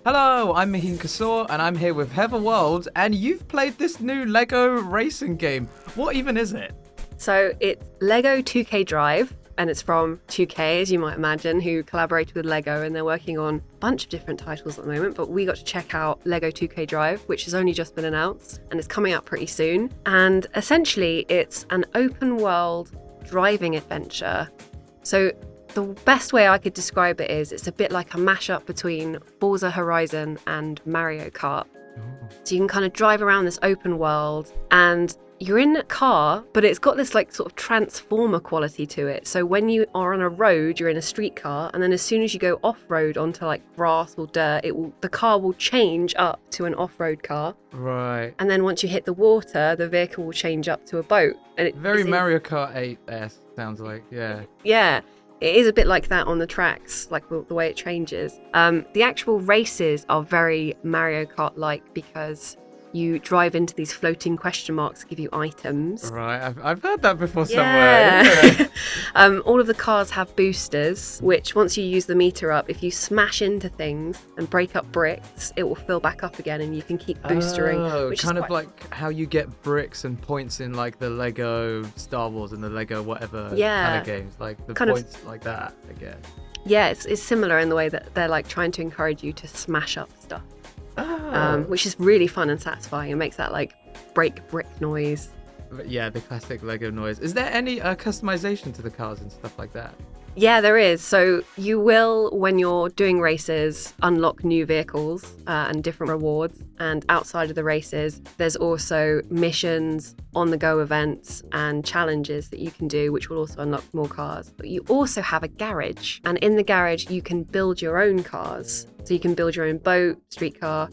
Hello, I'm Mahin Kesore, and I'm here with Heather Wald, and you've played this new Lego racing game. What even is it? So it's Lego 2K Drive, and it's from 2K, as you might imagine, who collaborated with Lego, and they're working on a bunch of different titles at the moment. But we got to check out Lego 2K Drive, which has only just been announced, and it's coming out pretty soon. And essentially, it's an open world driving adventure. So the best way I could describe it is it's a bit like a mashup between Forza Horizon and Mario Kart. So you can kind of drive around this open world and you're in a car, but it's got this like sort of transformer quality to it. So when you are on a road, you're in a street car, and then as soon as you go off-road onto like grass or dirt, the car will change up to an off-road car. Right. And then once you hit the water, the vehicle will change up to a boat. And Very Mario Kart 8-esque, sounds like, yeah. Yeah. It is a bit like that on the tracks, like the way it changes. The actual races are very Mario Kart-like because you drive into these floating question marks to give you items. Right, I've heard that before somewhere. Yeah. All of the cars have boosters, which once you use the meter up, if you smash into things and break up bricks, it will fill back up again and you can keep boostering. Oh, which kind is of like how you get bricks and points in like the Lego Star Wars and the Lego whatever kind of games. Like the kind points like that, I guess. Yeah, it's similar in the way that they're like trying to encourage you to smash up stuff. Which is really fun and satisfying. It makes that like break brick noise. Yeah, the classic Lego noise. Is there any customization to the cars and stuff like that? Yeah, there is. So you will, when you're doing races, unlock new vehicles and different rewards. And outside of the races, there's also missions, on-the-go events and challenges that you can do, which will also unlock more cars. But you also have a garage. And in the garage, you can build your own cars. So you can build your own boat, streetcar,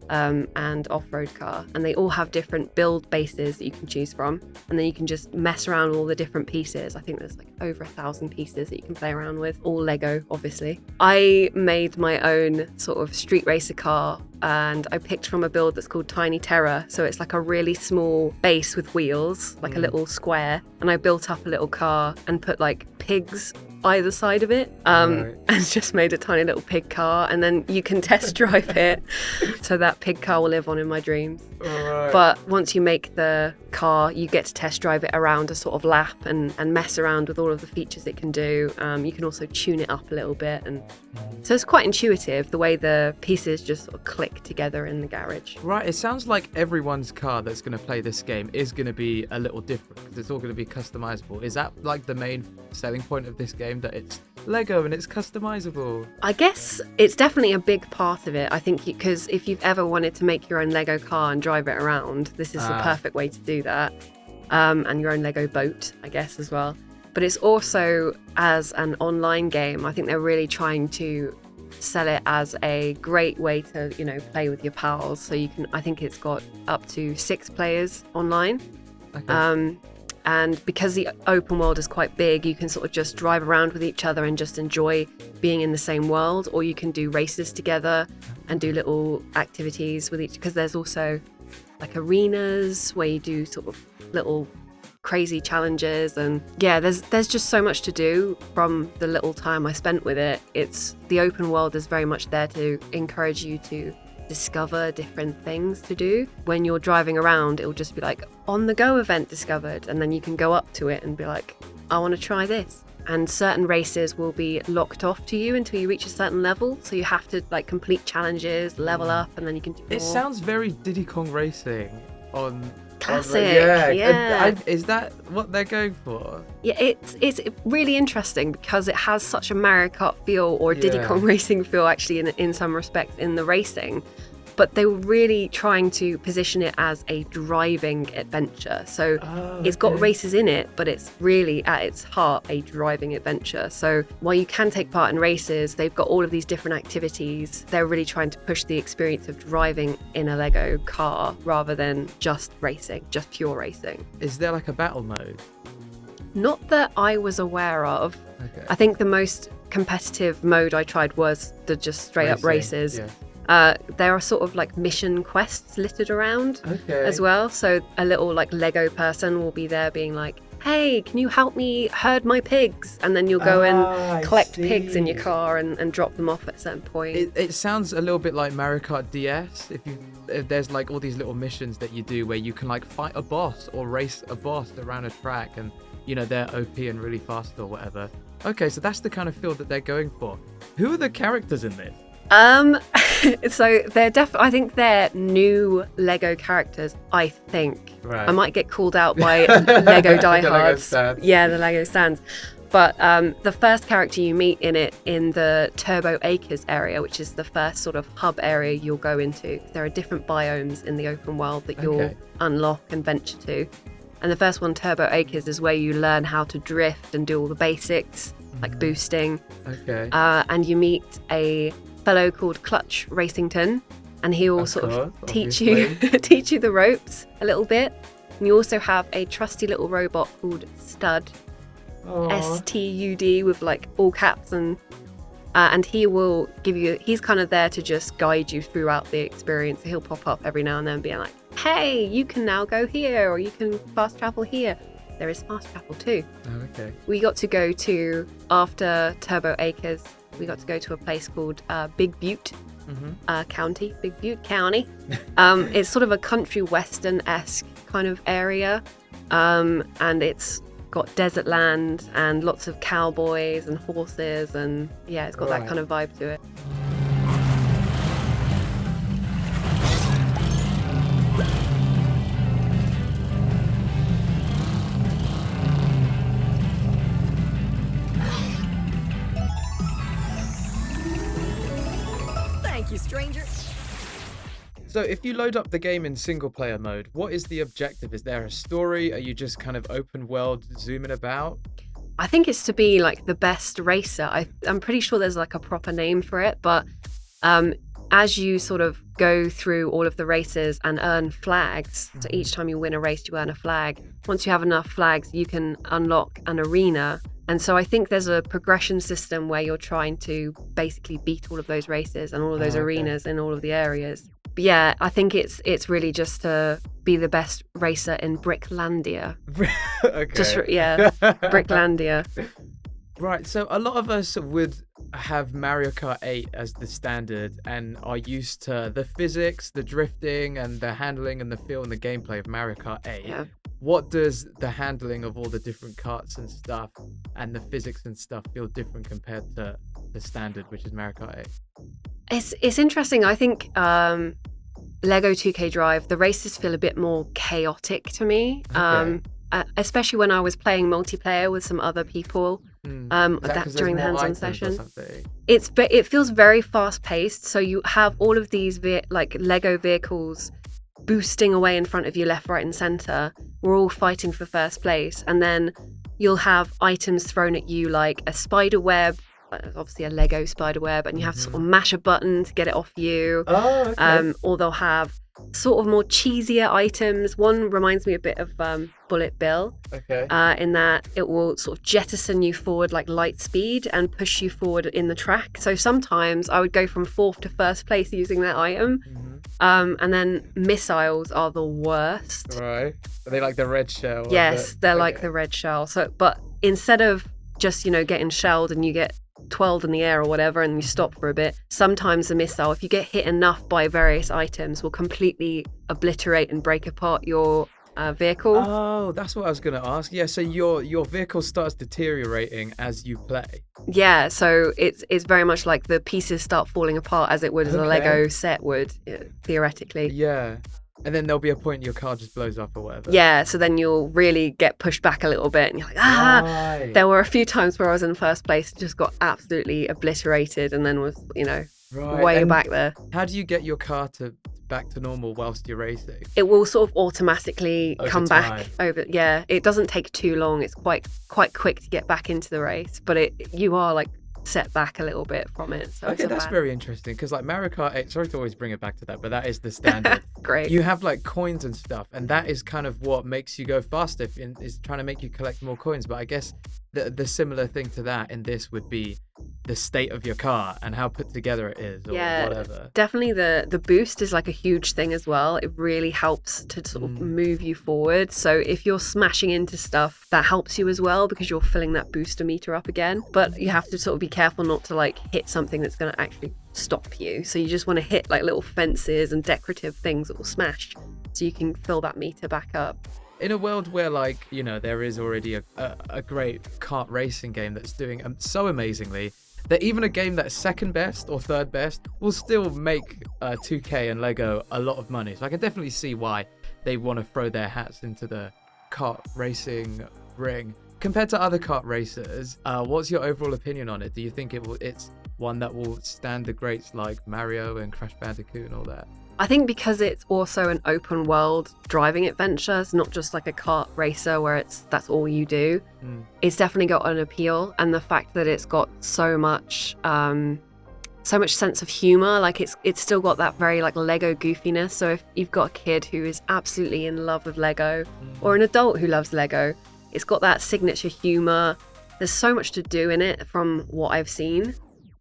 and off-road car, and they all have different build bases that you can choose from, and then you can just mess around with all the different pieces. I think there's like over 1,000 pieces that you can play around with, all Lego obviously. I made my own sort of street racer car, and I picked from a build that's called Tiny Terror. So it's like a really small base with wheels, like a little square, and I built up a little car and put like pigs either side of it, and just made a tiny little pig car, and then you can test drive it. So that pig car will live on in my dreams. But once you make the car, you get to test drive it around a sort of lap and mess around with all of the features it can do. You can also tune it up a little bit, and so it's quite intuitive the way the pieces just sort of click together in the garage. Right, it sounds like everyone's car that's going to play this game is going to be a little different because it's all going to be customizable. Is that like the main selling point of this game, that it's Lego and it's customizable? I guess it's definitely a big part of it. I think because if you've ever wanted to make your own Lego car and drive it around, this is the perfect way to do that. And your own Lego boat, I guess, as well. But it's also, as an online game, I think they're really trying to sell it as a great way to, play with your pals. So you can, I think it's got up to 6 players online. Okay. And because the open world is quite big, you can sort of just drive around with each other and just enjoy being in the same world, or you can do races together and do little activities with each, because there's also like arenas where you do sort of little crazy challenges, and yeah, there's just so much to do. From the little time I spent with it, the open world is very much there to encourage you to discover different things to do. When you're driving around, it'll just be like on the go event discovered, and then you can go up to it and be like, I want to try this. And certain races will be locked off to you until you reach a certain level, so you have to like complete challenges, level up, and then you can do more. It sounds very Diddy Kong Racing on classic. Yeah. Is that what they're going for? Yeah, it's really interesting because it has such a Mario Kart feel, or Diddy Kong Racing feel, actually, in some respects, in the racing. But they were really trying to position it as a driving adventure. So it's got races in it, but it's really at its heart a driving adventure. So while you can take part in races, they've got all of these different activities. They're really trying to push the experience of driving in a Lego car rather than just racing, just pure racing. Is there like a battle mode? Not that I was aware of. Okay. I think the most competitive mode I tried was the just straight up races. Yeah. There are sort of like mission quests littered around as well. So a little like Lego person will be there being like, hey, can you help me herd my pigs? And then you'll go and collect pigs in your car and drop them off at a certain point. It sounds a little bit like Mario Kart DS. If there's like all these little missions that you do where you can like fight a boss or race a boss around a track, and they're OP and really fast or whatever. Okay, so that's the kind of feel that they're going for. Who are the characters in this? So they're I think they're new Lego characters. I think I might get called out by Lego diehards. The Lego stands. But the first character you meet in the Turbo Acres area, which is the first sort of hub area you'll go into. There are different biomes in the open world that you'll unlock and venture to. And the first one, Turbo Acres, is where you learn how to drift and do all the basics, like boosting. Okay. And you meet a fellow called Clutch Racington, and he will teach you the ropes a little bit. And you also have a trusty little robot called Stud, STUD, with like all caps, and he will give you. He's kind of there to just guide you throughout the experience. He'll pop up every now and then, being like, "Hey, you can now go here, or you can fast travel here." There is fast travel too. Oh, okay. We got to go to, after Turbo Acres, we got to go to a place called Big Butte County. Big Butte County. It's sort of a country western-esque kind of area, and it's got desert land and lots of cowboys and horses, and it's got that kind of vibe to it. Thank you, stranger. So if you load up the game in single player mode, what is the objective? Is there a story? Are you just kind of open world zooming about? I think it's to be like the best racer. I'm pretty sure there's like a proper name for it, but as you sort of go through all of the races and earn flags, so each time you win a race, you earn a flag. Once you have enough flags, you can unlock an arena. And so I think there's a progression system where you're trying to basically beat all of those races and all of those arenas in all of the areas. But yeah, I think it's really just to be the best racer in Bricklandia. Bricklandia. Right, so a lot of us would have Mario Kart 8 as the standard and are used to the physics, the drifting, and the handling and the feel and the gameplay of Mario Kart 8. Yeah. What does the handling of all the different karts and stuff and the physics and stuff feel different compared to the standard, which is Mario Kart 8? It's interesting. I think Lego 2K Drive, the races feel a bit more chaotic to me. Especially when I was playing multiplayer with some other people during the hands-on session. It feels very fast-paced. So you have all of these like Lego vehicles boosting away in front of you, left, right, and center. We're all fighting for first place, and then you'll have items thrown at you like a spider web. Obviously a Lego spider web, and you have to sort of mash a button to get it off you. Or they'll have sort of more cheesier items. One reminds me a bit of Bullet Bill, in that it will sort of jettison you forward like light speed and push you forward in the track. So sometimes I would go from 4th to 1st place using that item. And then missiles are the worst. Right. Are they like the red shell? Yes, they're like the red shell. So, but instead of just, getting shelled and you get twirled in the air or whatever and you stop for a bit, sometimes the missile, if you get hit enough by various items, will completely obliterate and break apart your vehicle. Oh, that's what I was going to ask. Yeah, so your vehicle starts deteriorating as you play. Yeah, so it's very much like the pieces start falling apart as it would as a Lego set would, theoretically. Yeah. And then there'll be a point your car just blows up or whatever. Yeah, so then you'll really get pushed back a little bit and you're like, Right. There were a few times where I was in 1st place, just got absolutely obliterated and then was, way back there. How do you get your car back to normal whilst you're racing? It will sort of automatically come back time. over. Yeah, it doesn't take too long. It's quite quick to get back into the race, but you are like set back a little bit from it. So okay, that's very interesting because like Mario Kart 8, sorry to always bring it back to that, but that is the standard. Great. You have like coins and stuff, and that is kind of what makes you go faster, is trying to make you collect more coins. But I guess the similar thing to that in this would be the state of your car and how put together it is, or whatever. Definitely the boost is like a huge thing as well. It really helps to sort of move you forward. So if you're smashing into stuff, that helps you as well because you're filling that booster meter up again. But you have to sort of be careful not to like hit something that's going to actually stop you. So you just want to hit like little fences and decorative things that will smash so you can fill that meter back up. In a world where, like, you know, there is already a great kart racing game that's doing so amazingly, that even a game that's second best or third best will still make 2K and Lego a lot of money. So I can definitely see why they want to throw their hats into the kart racing ring. Compared to other kart racers, what's your overall opinion on it? Do you think it's one that will stand the greats like Mario and Crash Bandicoot and all that? I think because it's also an open world driving adventure, it's not just like a kart racer where that's all you do. It's definitely got an appeal, and the fact that it's got so much sense of humor, like it's still got that very like Lego goofiness. So if you've got a kid who is absolutely in love with Lego, or an adult who loves Lego, it's got that signature humor. There's so much to do in it from what I've seen,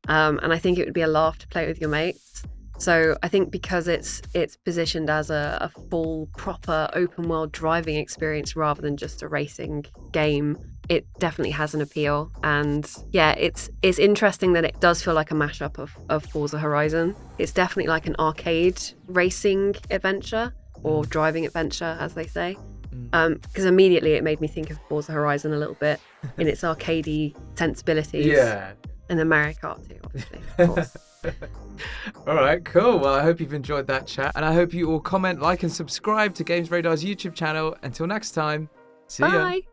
and I think it would be a laugh to play with your mates. So I think because it's positioned as a full, proper, open world driving experience rather than just a racing game, it definitely has an appeal. And yeah, it's interesting that it does feel like a mashup of Forza Horizon. It's definitely like an arcade racing adventure, or driving adventure, as they say. Because immediately it made me think of Forza Horizon a little bit in its arcadey sensibilities. Yeah. And then Mario Kart too, obviously, of course. All right, cool. Well, I hope you've enjoyed that chat, and I hope you all comment, like, and subscribe to GamesRadar's YouTube channel. Until next time, see ya. Bye.